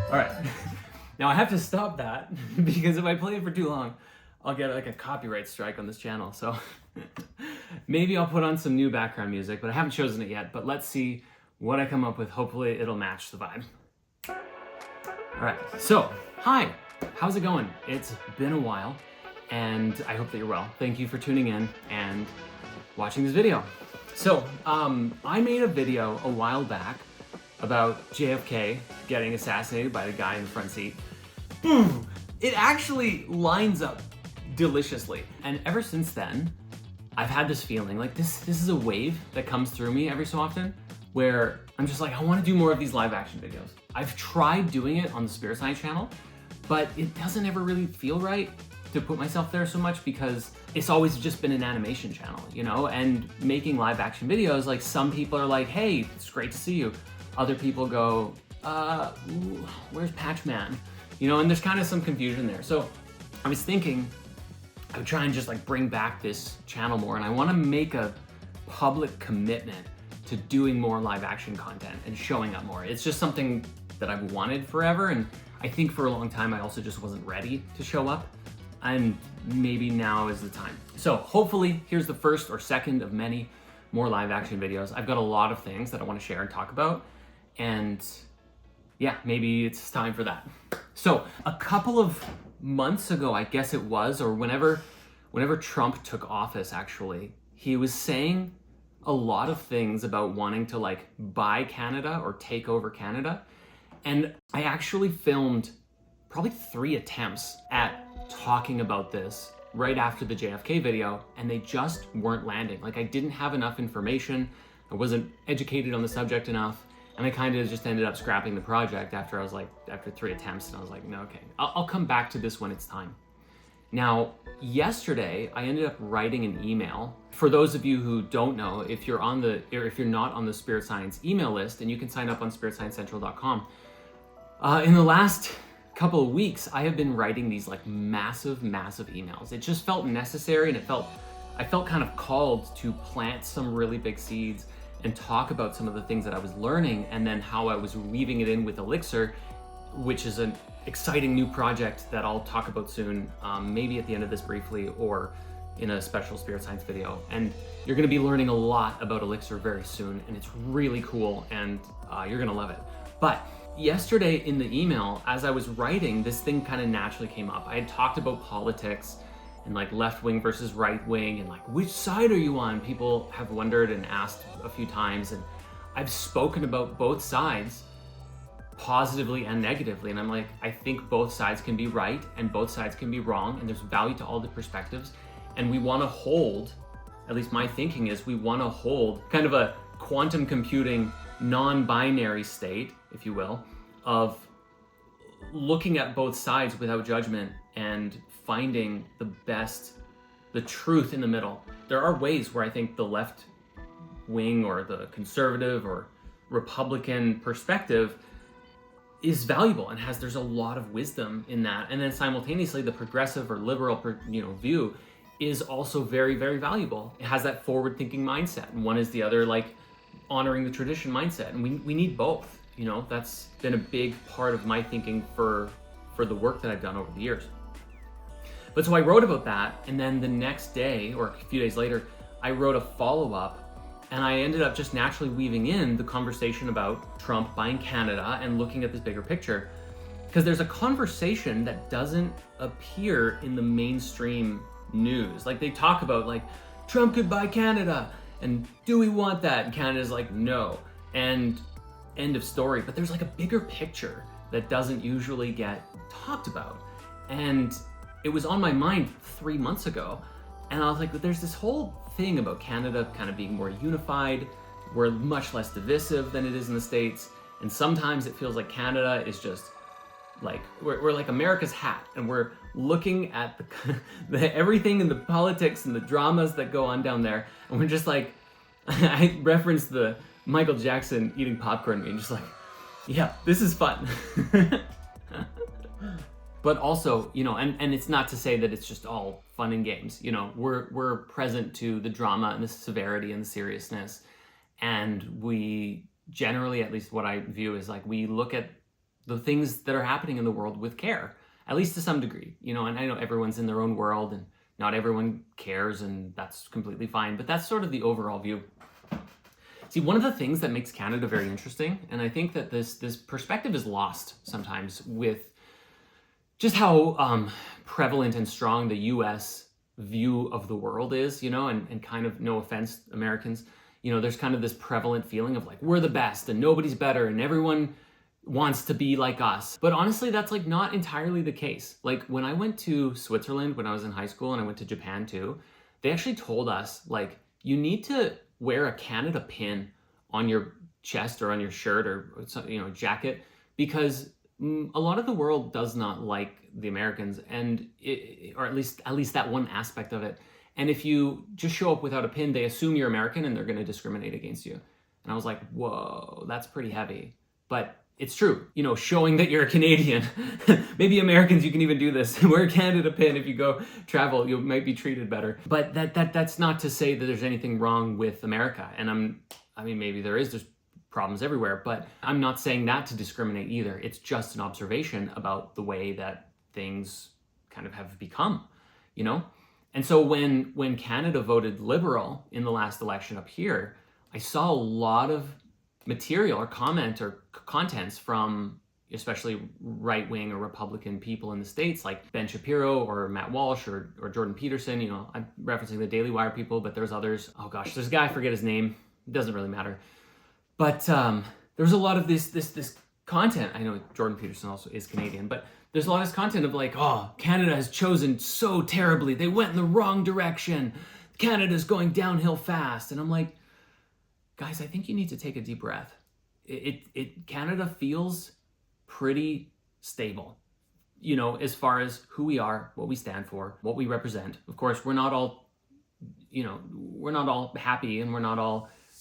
All right. Now I have to stop that because if I play it for too long, I'll get like a copyright strike on this channel. So maybe I'll put on some new background music, but I haven't chosen it yet. But let's see what I come up with. Hopefully it'll match the vibe. All right. So, hi. How's it going? It's been a while and I hope that you're well. Thank you for tuning in and watching this video. So, I made a video a while back about JFK getting assassinated by the guy in the front seat. It actually lines up deliciously. And ever since then, I've had this feeling like this is a wave that comes through me every so often where I'm just like, I want to do more of these live action videos. I've tried doing it on the Spirit Science channel, but it doesn't ever really feel right to put myself there so much because it's always just been an animation channel, you know? And making live action videos, like some people are like, hey, it's great to see you. Other people go, where's Patchman? You know, and there's kind of some confusion there. So I was thinking I would try and just like bring back this channel more, and I want to make a public commitment to doing more live action content and showing up more. It's just something that I've wanted forever, and I think for a long time I also just wasn't ready to show up, and maybe now is the time. So hopefully here's the first or second of many more live action videos. I've got a lot of things that I want to share and talk about, and yeah, maybe it's time for that. So a couple of months ago, I guess it was, or whenever Trump took office, actually, he was saying a lot of things about wanting to like buy Canada or take over Canada. And I actually filmed probably 3 attempts at talking about this right after the JFK video, and they just weren't landing. Like I didn't have enough information. I wasn't educated on the subject enough. And I kind of just ended up scrapping the project after 3 attempts, and I was like, no, okay, I'll come back to this when it's time. Now, yesterday, I ended up writing an email. For those of you who don't know, if you're not on the Spirit Science email list, and you can sign up on spiritsciencecentral.com, in the last couple of weeks, I have been writing these like massive emails. It just felt necessary, and I felt kind of called to plant some really big seeds and talk about some of the things that I was learning, and then how I was weaving it in with Elixir, which is an exciting new project that I'll talk about soon, maybe at the end of this briefly or in a special Spirit Science video. And you're gonna be learning a lot about Elixir very soon, and it's really cool, and you're gonna love it. But yesterday in the email, as I was writing, this thing kind of naturally came up. I had talked about politics and like left wing versus right wing, and like which side are you on? People have wondered and asked a few times, and I've spoken about both sides positively and negatively, and I'm like, I think both sides can be right and both sides can be wrong, and there's value to all the perspectives, and we want to hold, at least my thinking is, we want to hold kind of a quantum computing non-binary state, if you will, of looking at both sides without judgment and finding the truth in the middle. There are ways where I think the left wing or the conservative or Republican perspective is valuable and there's a lot of wisdom in that. And then simultaneously, the progressive or liberal, view is also very, very valuable. It has that forward-thinking mindset, and one is the other, like honoring the tradition mindset. And we need both. You know, that's been a big part of my thinking for the work that I've done over the years. But so I wrote about that, and then the next day, or a few days later, I wrote a follow-up, and I ended up just naturally weaving in the conversation about Trump buying Canada and looking at this bigger picture. Because there's a conversation that doesn't appear in the mainstream news. Like they talk about like, Trump could buy Canada, and do we want that? And Canada's like, no. And end of story. But there's like a bigger picture that doesn't usually get talked about. And it was on my mind 3 months ago, and I was like, there's this whole thing about Canada kind of being more unified. We're much less divisive than it is in the States, and sometimes it feels like Canada is just like, we're like America's hat, and we're looking at the everything in the politics and the dramas that go on down there, and we're just like, I referenced the Michael Jackson eating popcorn meme, just like, yeah, this is fun. But also, you know, and it's not to say that it's just all fun and games. You know, we're present to the drama and the severity and the seriousness, and we generally, at least what I view is like, we look at the things that are happening in the world with care, at least to some degree, you know, and I know everyone's in their own world and not everyone cares, and that's completely fine, but that's sort of the overall view. See, one of the things that makes Canada very interesting, and I think that this perspective is lost sometimes with just how prevalent and strong the US view of the world is, you know, and kind of, no offense, Americans, you know, there's kind of this prevalent feeling of like, we're the best and nobody's better and everyone wants to be like us. But honestly, that's like not entirely the case. Like when I went to Switzerland when I was in high school, and I went to Japan too, they actually told us like, you need to wear a Canada pin on your chest or on your shirt or, you know, jacket, because a lot of the world does not like the Americans, and or at least that one aspect of it. And if you just show up without a pin, they assume you're American and they're going to discriminate against you. And I was like, whoa, that's pretty heavy. But it's true, you know, showing that you're a Canadian. Maybe Americans, you can even do this. Wear a Canada pin if you go travel, you might be treated better. But that's not to say that there's anything wrong with America. And I mean, maybe there's problems everywhere, but I'm not saying that to discriminate either. It's just an observation about the way that things kind of have become, you know? And so when Canada voted Liberal in the last election up here, I saw a lot of material or comment or contents from especially right-wing or Republican people in the States, like Ben Shapiro or Matt Walsh or Jordan Peterson. You know, I'm referencing the Daily Wire people, but there's others. Oh gosh, there's a guy, I forget his name. It doesn't really matter. But there's a lot of this content. I know Jordan Peterson also is Canadian, but there's a lot of this content of like, oh, Canada has chosen so terribly. They went in the wrong direction. Canada's going downhill fast. And I'm like, guys, I think you need to take a deep breath. Canada feels pretty stable, you know, as far as who we are, what we stand for, what we represent. Of course, we're not all, you know, we're not all happy, and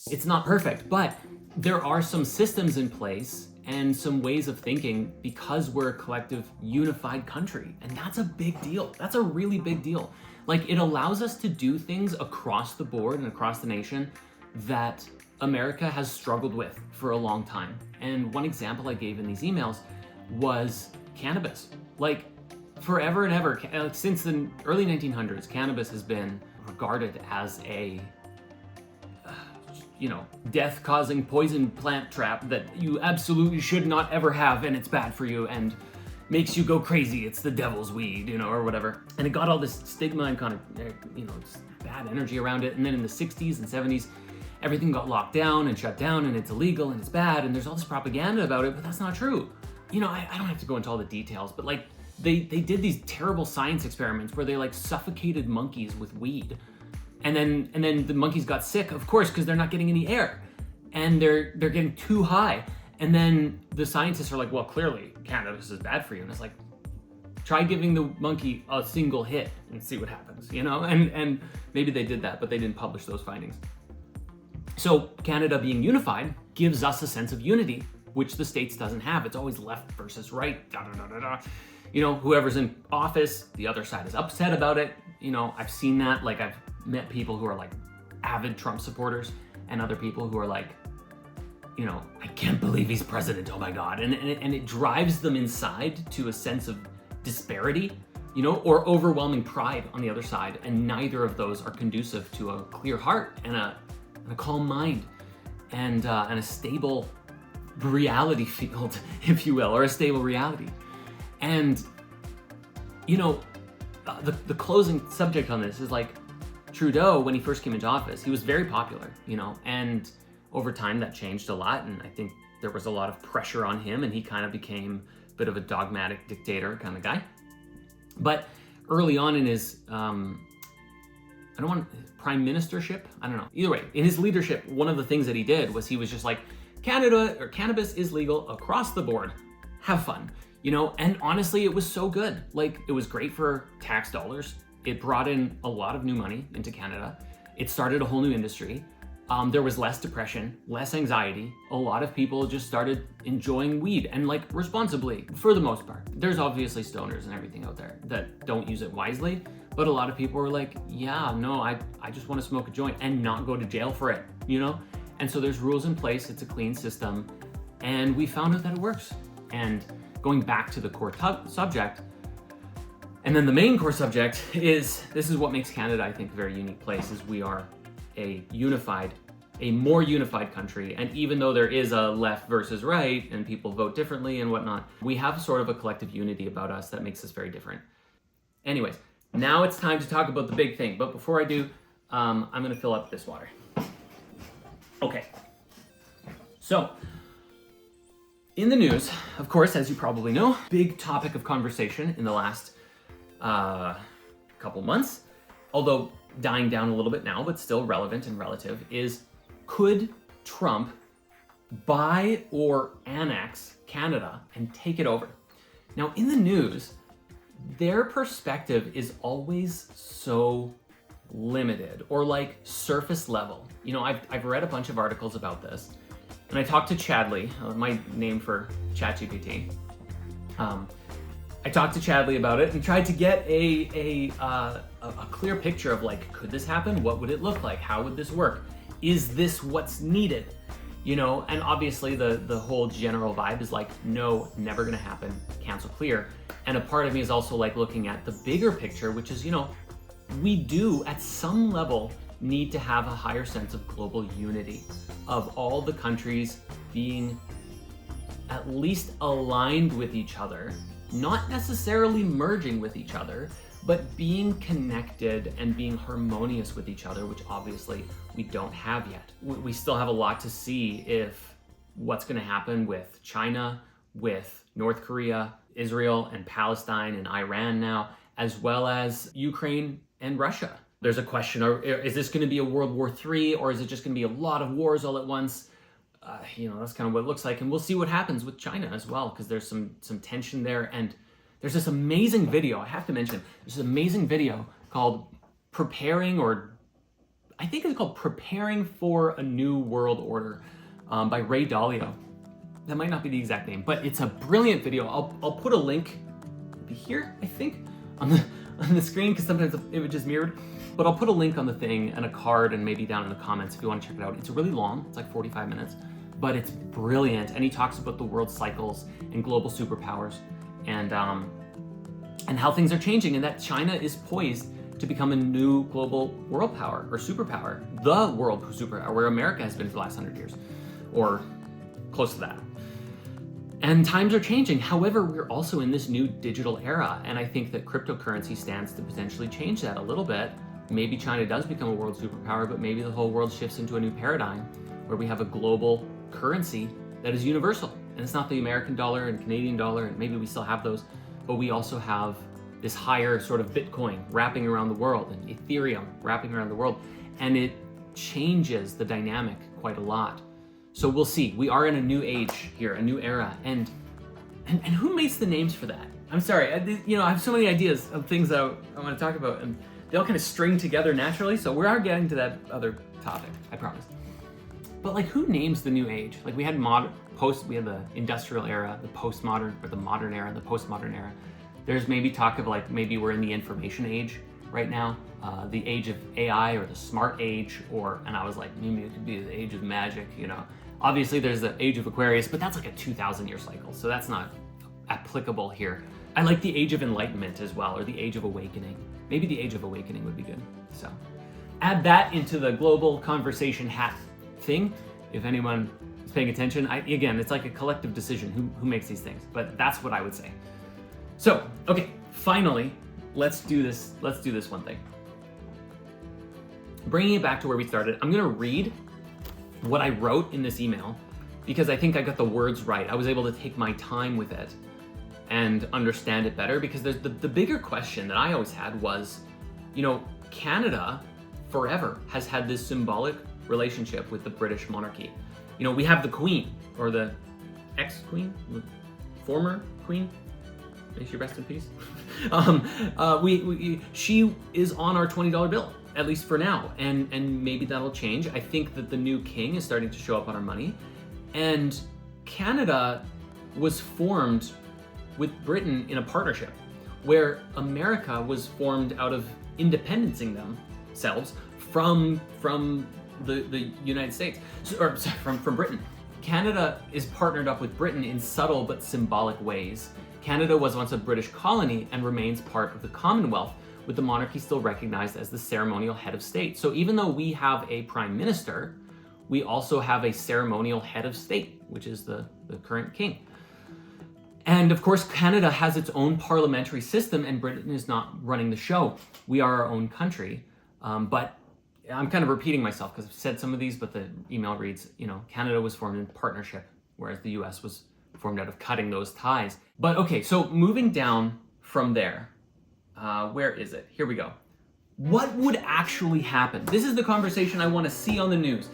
it's not perfect, but there are some systems in place and some ways of thinking because we're a collective, unified country. And that's a big deal. That's a really big deal. Like, it allows us to do things across the board and across the nation that America has struggled with for a long time. And one example I gave in these emails was cannabis. Like, forever and ever, since the early 1900s, cannabis has been regarded as a you know, death-causing poison plant trap that you absolutely should not ever have, and it's bad for you and makes you go crazy. It's the devil's weed, you know, or whatever. And it got all this stigma and kind of, you know, bad energy around it. And then in the 60s and 70s, everything got locked down and shut down, and it's illegal and it's bad, and there's all this propaganda about it, but that's not true. You know, I don't have to go into all the details, but like they did these terrible science experiments where they like suffocated monkeys with weed. And then the monkeys got sick, of course, because they're not getting any air, and they're getting too high. And then the scientists are like, well, clearly cannabis is bad for you. And it's like, try giving the monkey a single hit and see what happens, you know? And maybe they did that, but they didn't publish those findings. So Canada being unified gives us a sense of unity, which the States doesn't have. It's always left versus right, da da da da da. You know, whoever's in office, the other side is upset about it. You know, I've seen that. Like, I've met people who are like avid Trump supporters, and other people who are like, you know, I can't believe he's president, oh my God. And it drives them inside to a sense of disparity, you know, or overwhelming pride on the other side. And neither of those are conducive to a clear heart and a calm mind and a stable reality field, if you will, or a stable reality. And, you know, the closing subject on this is like, Trudeau, when he first came into office, he was very popular, you know, and over time that changed a lot. And I think there was a lot of pressure on him, and he kind of became a bit of a dogmatic dictator kind of guy. But early on in his, prime ministership, I don't know. Either way, in his leadership, one of the things that he did was he was just like, cannabis is legal across the board. Have fun, you know? And honestly, it was so good. Like, it was great for tax dollars. It brought in a lot of new money into Canada. It started a whole new industry. There was less depression, less anxiety. A lot of people just started enjoying weed, and like responsibly for the most part. There's obviously stoners and everything out there that don't use it wisely, but a lot of people were like, yeah, no, I just want to smoke a joint and not go to jail for it, you know? And so there's rules in place. It's a clean system. And we found out that it works. And going back to the core subject, and then the main core subject is, this is what makes Canada, I think, a very unique place, is we are a more unified country. And even though there is a left versus right and people vote differently and whatnot, we have sort of a collective unity about us that makes us very different. Anyways, now it's time to talk about the big thing. But before I do, I'm gonna fill up this water. Okay. So, in the news, of course, as you probably know, big topic of conversation in the last couple months, although dying down a little bit now, but still relevant and relative, is could Trump buy or annex Canada and take it over? Now, in the news, their perspective is always so limited or like surface level. You know, I've read a bunch of articles about this, and I talked to Chadley, my name for ChatGPT. I talked to Chadley about it and tried to get a clear picture of like, could this happen? What would it look like? How would this work? Is this what's needed? You know, and obviously the whole general vibe is like, no, never gonna happen, cancel clear. And a part of me is also like looking at the bigger picture, which is, you know, we do at some level need to have a higher sense of global unity, of all the countries being at least aligned with each other, not necessarily merging with each other, but being connected and being harmonious with each other, which obviously we don't have yet. We still have a lot to see if what's going to happen with China, with North Korea, Israel and Palestine and Iran now, as well as Ukraine and Russia. There's a question, is this going to be a World War III, or is it just going to be a lot of wars all at once? You know, that's kind of what it looks like. And we'll see what happens with China as well, because there's some tension there. And there's this amazing video, I have to mention, there's an amazing video called Preparing, or I think it's called Preparing for a New World Order by Ray Dalio. That might not be the exact name, but it's a brilliant video. I'll put a link, maybe here, I think, on the screen, because sometimes the image is mirrored. But I'll put a link on the thing and a card and maybe down in the comments if you want to check it out. It's really long, it's like 45 minutes, but it's brilliant. And he talks about the world cycles and global superpowers and how things are changing, and that China is poised to become a new global world power or superpower, the world superpower, where America has been for the last 100 years, or close to that. And times are changing. However, we're also in this new digital era, and I think that cryptocurrency stands to potentially change that a little bit. Maybe China does become a world superpower, but maybe the whole world shifts into a new paradigm where we have a global currency that is universal. And it's not the American dollar and Canadian dollar, and maybe we still have those, but we also have this higher sort of Bitcoin wrapping around the world and Ethereum wrapping around the world. And it changes the dynamic quite a lot. So we'll see. We are in a new age here, a new era. And who makes the names for that? I'm sorry, I have so many ideas of things that I want to talk about, and they all kind of string together naturally, so we are getting to that other topic, I promise. But like, who names the new age? Like, we had we had the industrial era, the postmodern, or the modern era, the postmodern era. There's maybe talk of like, maybe we're in the information age right now, the age of AI or the smart age, and I was like, maybe it could be the age of magic, you know. Obviously there's the age of Aquarius, but that's like a 2,000-year cycle, so that's not applicable here. I like the age of enlightenment as well, or the age of awakening. Maybe the age of awakening would be good. So add that into the global conversation hat thing. If anyone is paying attention, again, it's like a collective decision who makes these things, but that's what I would say. So, okay, finally, let's do this one thing. Bringing it back to where we started, I'm gonna read what I wrote in this email, because I think I got the words right. I was able to take my time with it and understand it better, because there's the bigger question that I always had was, you know, Canada forever has had this symbolic relationship with the British monarchy. You know, we have the Queen, or the ex-Queen, former Queen, may she rest in peace. She is on our $20 bill, at least for now, and maybe that'll change. I think that the new king is starting to show up on our money, and Canada was formed with Britain in a partnership, where America was formed out of independencing themselves from the United States, or from Britain. Canada is partnered up with Britain in subtle but symbolic ways. Canada was once a British colony and remains part of the Commonwealth, with the monarchy still recognized as the ceremonial head of state. So even though we have a prime minister, we also have a ceremonial head of state, which is the current king. And of course, Canada has its own parliamentary system, and Britain is not running the show. We are our own country, but I'm kind of repeating myself because I've said some of these, but the email reads, Canada was formed in partnership, whereas the US was formed out of cutting those ties. But okay, so moving down from there, where is it? Here we go. What would actually happen? This is the conversation I want to see on the news.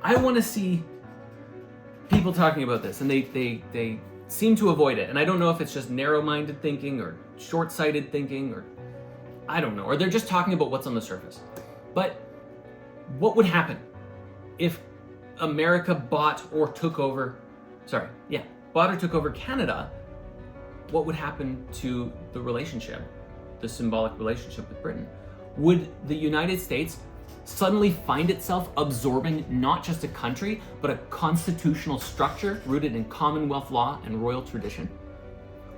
I want to see people talking about this, and they seem to avoid it. And I don't know if it's just narrow-minded thinking or short-sighted thinking, or I don't know, or they're just talking about what's on the surface. But what would happen if America bought or took over Canada? What would happen to the relationship, the symbolic relationship with Britain? Would the United States suddenly find itself absorbing not just a country, but a constitutional structure rooted in Commonwealth law and royal tradition?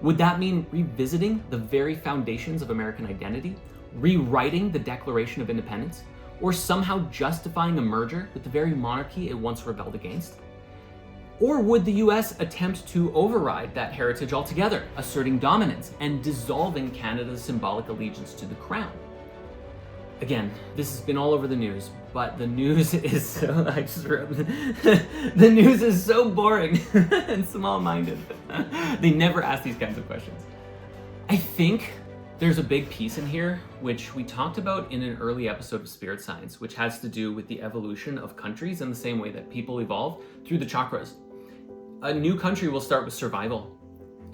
Would that mean revisiting the very foundations of American identity, rewriting the Declaration of Independence, or somehow justifying a merger with the very monarchy it once rebelled against? Or would the US attempt to override that heritage altogether, asserting dominance and dissolving Canada's symbolic allegiance to the crown? Again, this has been all over the news, but the news is so, the news is so boring and small-minded. They never ask these kinds of questions. I think there's a big piece in here, which we talked about in an early episode of Spirit Science, which has to do with the evolution of countries in the same way that people evolve through the chakras. A new country will start with survival.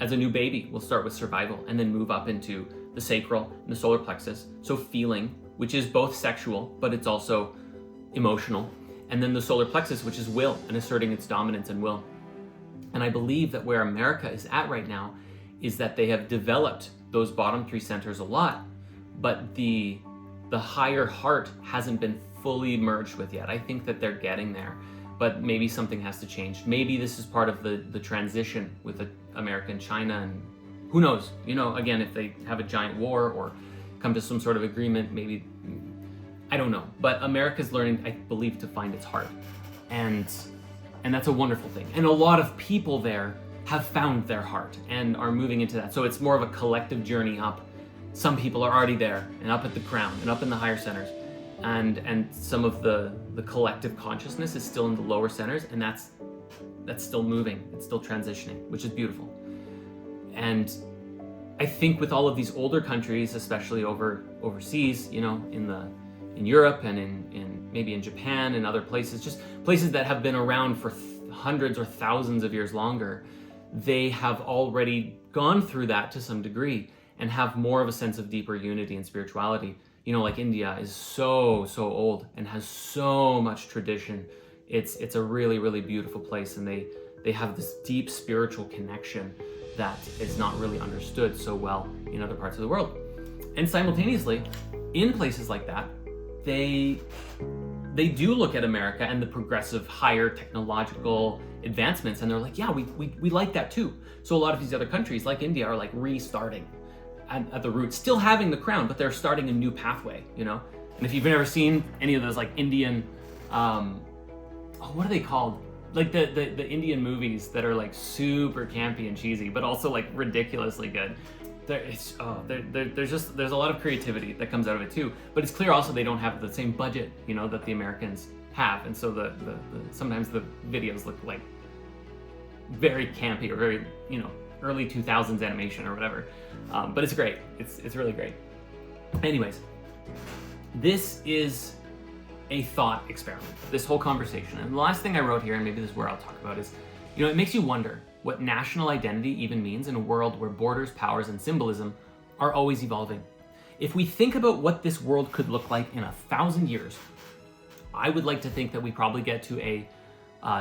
As a new baby, we'll start with survival and then move up into the sacral and the solar plexus. So feeling, which is both sexual, but it's also emotional. And then the solar plexus, which is will and asserting its dominance and will. And I believe that where America is at right now is that they have developed those bottom three centers a lot, but the higher heart hasn't been fully merged with yet. I think that they're getting there, but maybe something has to change. Maybe this is part of the transition with America and China, and who knows? Again, if they have a giant war or come to some sort of agreement, maybe, I don't know. But America's learning, I believe, to find its heart. And that's a wonderful thing. And a lot of people there have found their heart and are moving into that. So it's more of a collective journey up. Some people are already there and up at the crown and up in the higher centers. And some of the collective consciousness is still in the lower centers, and that's still moving. It's still transitioning, which is beautiful. And I think with all of these older countries, especially overseas, in Europe and in maybe in Japan and other places, just places that have been around for hundreds or thousands of years longer, they have already gone through that to some degree and have more of a sense of deeper unity and spirituality. Like India is so old and has so much tradition. It's a really, really beautiful place, and they have this deep spiritual connection that is not really understood so well in other parts of the world. And simultaneously, in places like that, they do look at America and the progressive higher technological advancements, and they're like, yeah, we like that too. So a lot of these other countries like India are like restarting at the root, still having the crown, but they're starting a new pathway, And if you've never seen any of those like Indian, what are they called? Like the Indian movies that are like super campy and cheesy, but also like ridiculously good. There's a lot of creativity that comes out of it too. But it's clear also they don't have the same budget, that the Americans have, and so the sometimes the videos look like very campy or very early 2000s animation or whatever. But it's great. It's really great. Anyways, this is a thought experiment, this whole conversation. And the last thing I wrote here, and maybe this is where I'll talk about, is, it makes you wonder what national identity even means in a world where borders, powers, and symbolism are always evolving. If we think about what this world could look like in 1,000 years, I would like to think that we probably get to a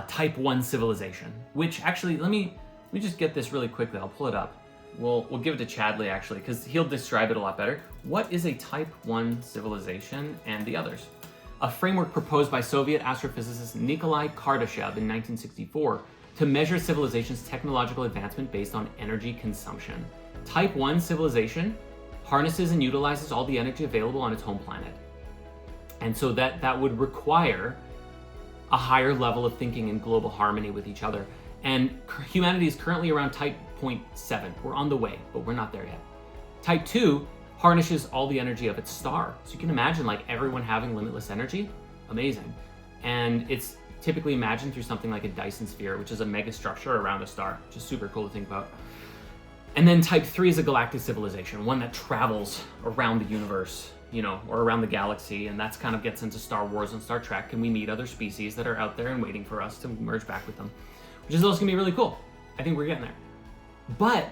type 1 civilization, which actually, let me just get this really quickly. I'll pull it up. We'll give it to Chadley, actually, because he'll describe it a lot better. What is a type 1 civilization and the others? A framework proposed by Soviet astrophysicist Nikolai Kardashev in 1964 to measure civilization's technological advancement based on energy consumption. Type 1 civilization harnesses and utilizes all the energy available on its home planet. And so that would require a higher level of thinking in global harmony with each other. And humanity is currently around type 0.7. We're on the way, but we're not there yet. Type 2 harnesses all the energy of its star. So you can imagine like everyone having limitless energy. Amazing. And it's typically imagined through something like a Dyson sphere, which is a mega structure around a star, which is super cool to think about. And then type 3 is a galactic civilization, one that travels around the universe, you know, or around the galaxy, and that's kind of gets into Star Wars and Star Trek, and we meet other species that are out there and waiting for us to merge back with them, which is also gonna be really cool. I think we're getting there. But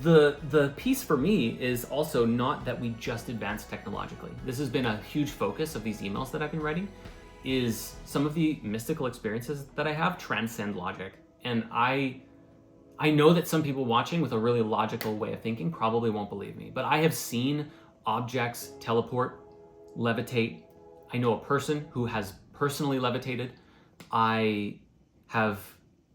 the piece for me is also not that we just advance technologically. This has been a huge focus of these emails that I've been writing, is some of the mystical experiences that I have transcend logic. And I know that some people watching with a really logical way of thinking probably won't believe me, but I have seen objects teleport, levitate. I know a person who has personally levitated. I have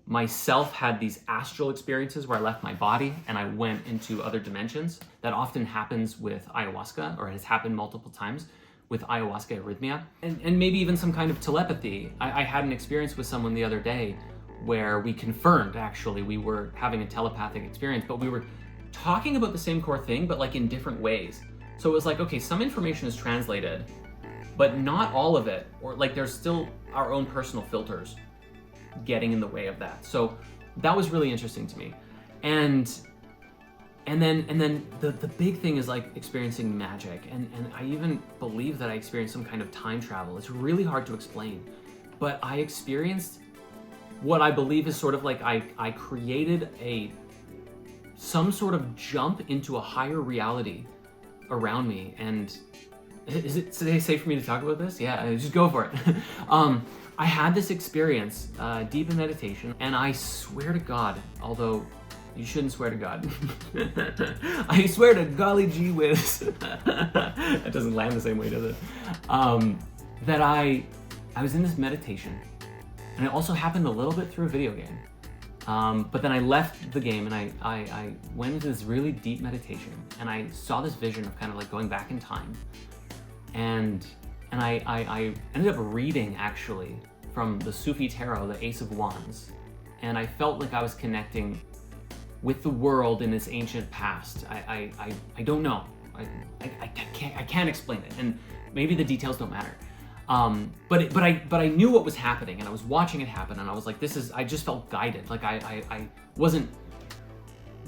myself had these astral experiences where I left my body and I went into other dimensions. That often happens with ayahuasca, or has happened multiple times with ayahuasca arrhythmia, and maybe even some kind of telepathy. I had an experience with someone the other day where we confirmed, actually, we were having a telepathic experience, but we were talking about the same core thing, but like in different ways. So it was like, okay, some information is translated, but not all of it, or like there's still our own personal filters getting in the way of that. So that was really interesting to me. And then the big thing is like experiencing magic. And I even believe that I experienced some kind of time travel. It's really hard to explain, but I experienced what I believe is sort of like I created some sort of jump into a higher reality around me. And is it safe for me to talk about this? Yeah, just go for it. I had this experience deep in meditation, and I swear to God, although you shouldn't swear to God, I swear to golly gee whiz, that doesn't land the same way, does it? That I was in this meditation, and it also happened a little bit through a video game. But then I left the game and I went into this really deep meditation, and I saw this vision of kind of like going back in time. And I ended up reading actually from the Sufi tarot, the Ace of Wands. And I felt like I was connecting with the world in its ancient past. I don't know. I can't explain it. And maybe the details don't matter. But I knew what was happening, and I was watching it happen, and I was like, I just felt guided. Like I wasn't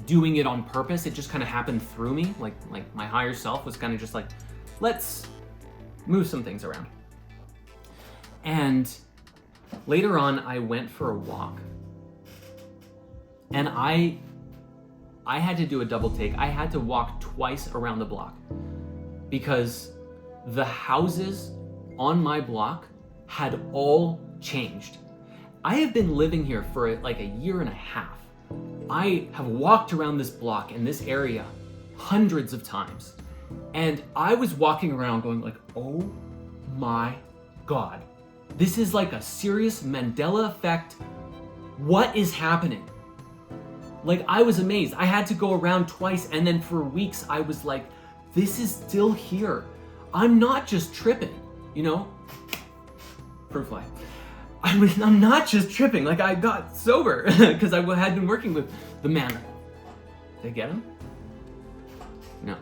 doing it on purpose. It just kind of happened through me. Like my higher self was kind of just like, let's move some things around. And later on, I went for a walk, and I had to do a double take. I had to walk twice around the block because the houses on my block had all changed. I have been living here for like a year and a half. I have walked around this block in this area hundreds of times. And I was walking around going like, oh my God, this is like a serious Mandela Effect. What is happening? Like, I was amazed. I had to go around twice, and then for weeks I was like, this is still here. I'm not just tripping, you know? Fruit fly. I'm not just tripping. Like, I got sober because I had been working with the man. Did I get him? No.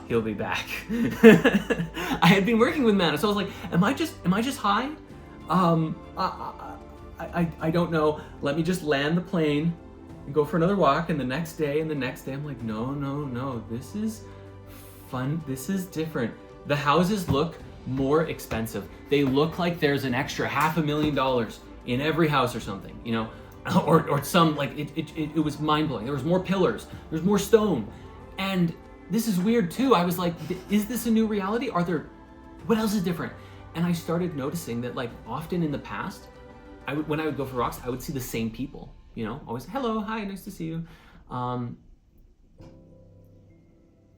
He'll be back. I had been working with Mana, so I was like, am I just high? I don't know. Let me just land the plane and go for another walk, and the next day, I'm like, no, this is fun. This is different. The houses look more expensive. They look like there's an extra $500,000 in every house or something, you know, or some, like, it was mind-blowing. There was more pillars, there's more stone. And this is weird too. I was like, is this a new reality? What else is different? And I started noticing that, like, often in the past, when I would go for walks, I would see the same people, you know, always, hello, hi, nice to see you.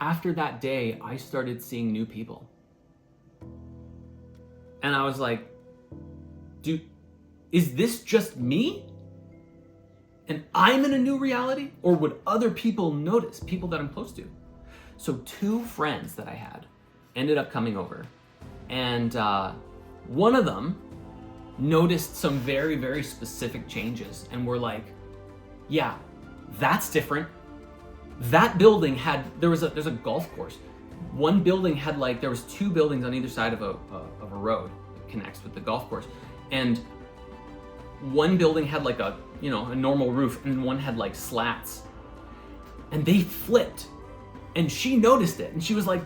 After that day, I started seeing new people. And I was like, dude, is this just me? and I'm in a new reality, or would other people notice, people that I'm close to? So 2 friends that I had ended up coming over, and one of them noticed some very, very specific changes and were like, yeah, that's different. That building had, there's a golf course. One building had there was 2 buildings on either side of a road that connects with the golf course. And one building had a normal roof, and one had slats. And they flipped, and she noticed it, and she was like,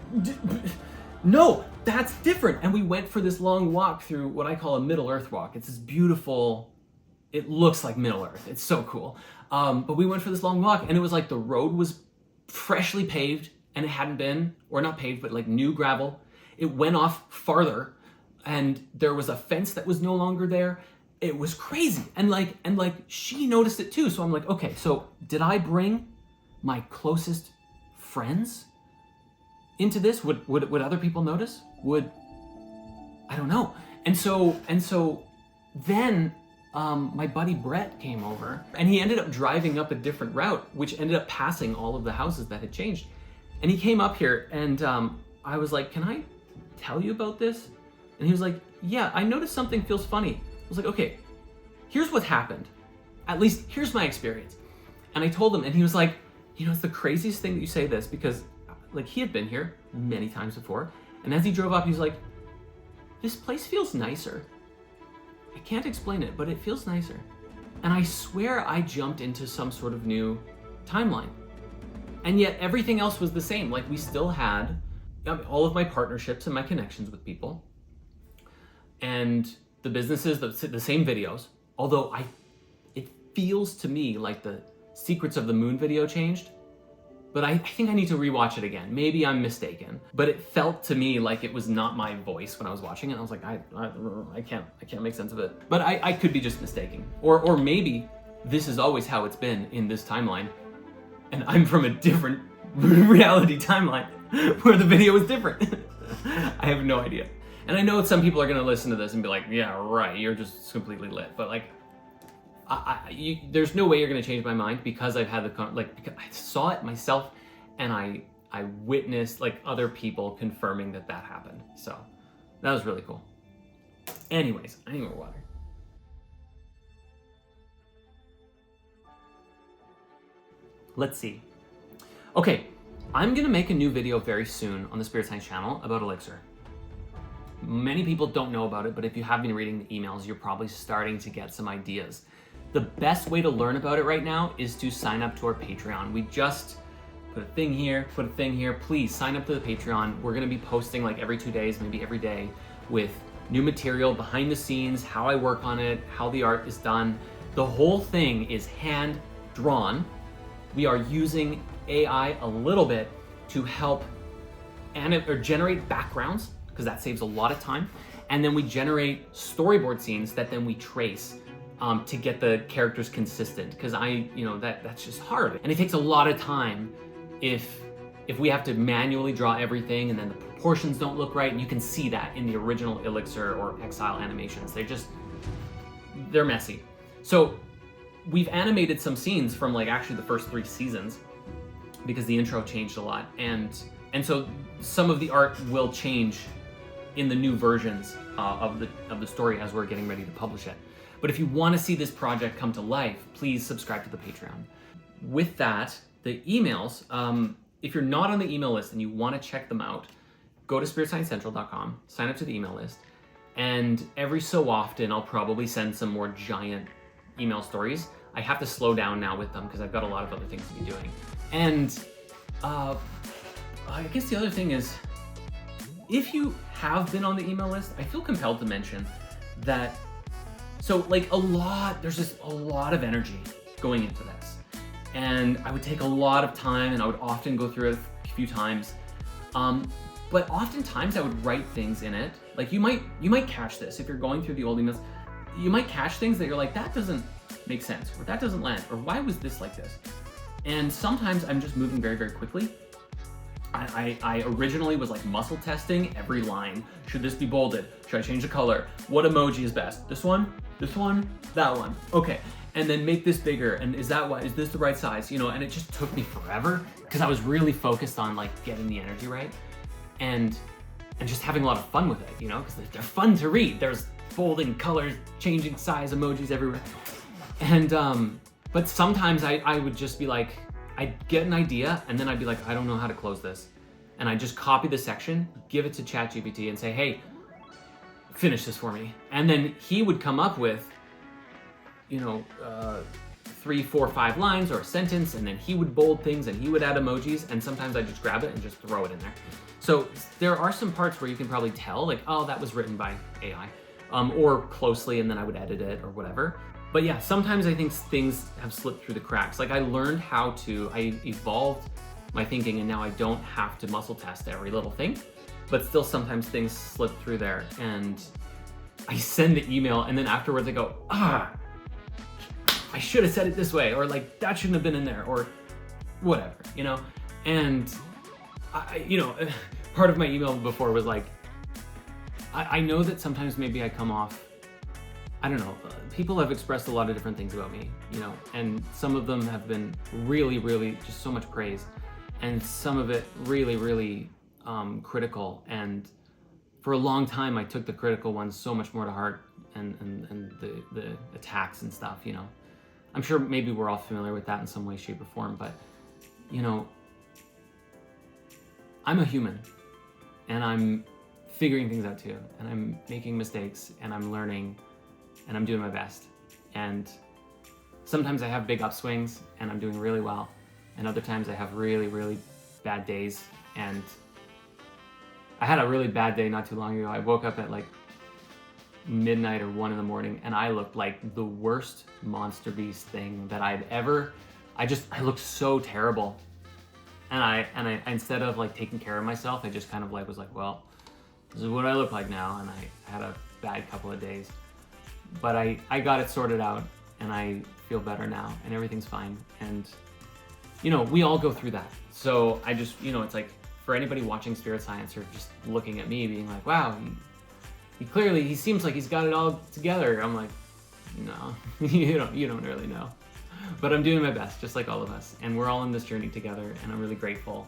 no, that's different. And we went for this long walk through what I call a Middle Earth walk. It's this beautiful, it looks like Middle Earth. It's so cool. But we went for this long walk, and it was like the road was freshly paved, and it hadn't been, or not paved, but new gravel. It went off farther, and there was a fence that was no longer there. It was crazy. And she noticed it too. So I'm like, okay, so did I bring my closest friends into this? Would other people notice? I don't know. And so then my buddy Brett came over, and he ended up driving up a different route, which ended up passing all of the houses that had changed. And he came up here, and I was like, can I tell you about this? And he was like, yeah, I noticed something feels funny. I was like, okay, here's what happened. At least here's my experience. And I told him, and he was like, it's the craziest thing that you say this, because he had been here many times before. And as he drove up, he was like, this place feels nicer. I can't explain it, but it feels nicer. And I swear I jumped into some sort of new timeline. And yet everything else was the same. We still had all of my partnerships and my connections with people, and the businesses, the same videos. Although it feels to me like the Secrets of the Moon video changed, but I think I need to rewatch it again. Maybe I'm mistaken, but it felt to me like it was not my voice when I was watching it. I was like, I can't make sense of it. But I could be just mistaken, or maybe this is always how it's been in this timeline, and I'm from a different reality timeline where the video is different. I have no idea. And I know some people are going to listen to this and be like, yeah, right, you're just completely lit. But there's no way you're going to change my mind, because I've had because I saw it myself, and I witnessed other people confirming that happened. So that was really cool. Anyways, I need more water. Let's see. Okay, I'm going to make a new video very soon on the Spirit Science channel about Elixir. Many people don't know about it, but if you have been reading the emails, you're probably starting to get some ideas. The best way to learn about it right now is to sign up to our Patreon. We just put a thing here, Please sign up to the Patreon. We're gonna be posting every 2 days, maybe every day, with new material, behind the scenes, how I work on it, how the art is done. The whole thing is hand drawn. We are using AI a little bit to help generate backgrounds, because that saves a lot of time. And then we generate storyboard scenes that then we trace to get the characters consistent, because that's just hard. And it takes a lot of time if we have to manually draw everything, and then the proportions don't look right, and you can see that in the original Elixir or Exile animations. They're messy. So we've animated some scenes from actually the first 3 seasons, because the intro changed a lot. And so some of the art will change in the new versions of the story as we're getting ready to publish it. But if you want to see this project come to life, please subscribe to the Patreon. With that, the emails, if you're not on the email list and you want to check them out, go to spiritsciencecentral.com, sign up to the email list, and every so often I'll probably send some more giant email stories. I have to slow down now with them because I've got a lot of other things to be doing. And I guess the other thing is, if you have been on the email list, I feel compelled to mention that, there's just a lot of energy going into this. And I would take a lot of time, and I would often go through it a few times. But oftentimes I would write things in it. You might catch this if you're going through the old emails. You might catch things that you're like, that doesn't make sense, or that doesn't land, or why was this like this? And sometimes I'm just moving very, very quickly. I originally was muscle testing every line. Should this be bolded? Should I change the color? What emoji is best? This one? this one, that one. Okay. And then make this bigger. And is this the right size? You know, and it just took me forever because I was really focused on like getting the energy right and just having a lot of fun with it, you know, because they're fun to read. There's folding colors, changing size, emojis everywhere. And, but sometimes I would just be like, I'd get an idea and then I'd be like, I don't know how to close this. And I just copy the section, give it to ChatGPT and say, hey, finish this for me. And then he would come up with, you know, 3, 4, 5 lines or a sentence, and then he would bold things and he would add emojis, and sometimes I just grab it and just throw it in there. So there are some parts where you can probably tell, like, oh, that was written by AI, or closely, and then I would edit it or whatever. But yeah, sometimes I think things have slipped through the cracks. Like I learned I evolved my thinking, and now I don't have to muscle test every little thing, but still sometimes things slip through there, and I send the email, and then afterwards I go, I should have said it this way, or like that shouldn't have been in there, or whatever, you know? And you know, part of my email before was like, I know that sometimes maybe I come off, I don't know, people have expressed a lot of different things about me, you know, and some of them have been really, really just so much praise, and some of it really, really critical. And for a long time, I took the critical ones so much more to heart, and the attacks and stuff, you know. I'm sure maybe we're all familiar with that in some way, shape, or form, but, you know, I'm a human, and I'm figuring things out too, and I'm making mistakes, and I'm learning, and I'm doing my best. And sometimes I have big upswings, and I'm doing really well, and other times I have really, really bad days. And I had a really bad day not too long ago. I woke up at like midnight or 1 a.m, and I looked like the worst monster beast thing that I'd ever. I looked so terrible, and I instead of like taking care of myself, I just kind of like was like, well, this is what I look like now. And I had a bad couple of days, but I got it sorted out, and I feel better now, and everything's fine. And you know, we all go through that. So I just, you know, it's like for anybody watching Spirit Science or just looking at me being like, wow, he seems like he's got it all together. I'm like, no, you don't really know. But I'm doing my best, just like all of us. And we're all in this journey together, and I'm really grateful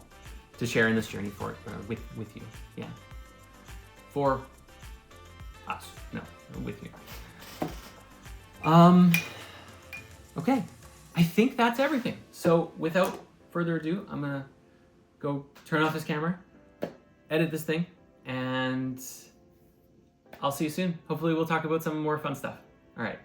to share in this journey with you. Yeah. For us. No, with you. Okay. I think that's everything. So without further ado, I'm gonna go turn off this camera, edit this thing, and I'll see you soon. Hopefully we'll talk about some more fun stuff. All right.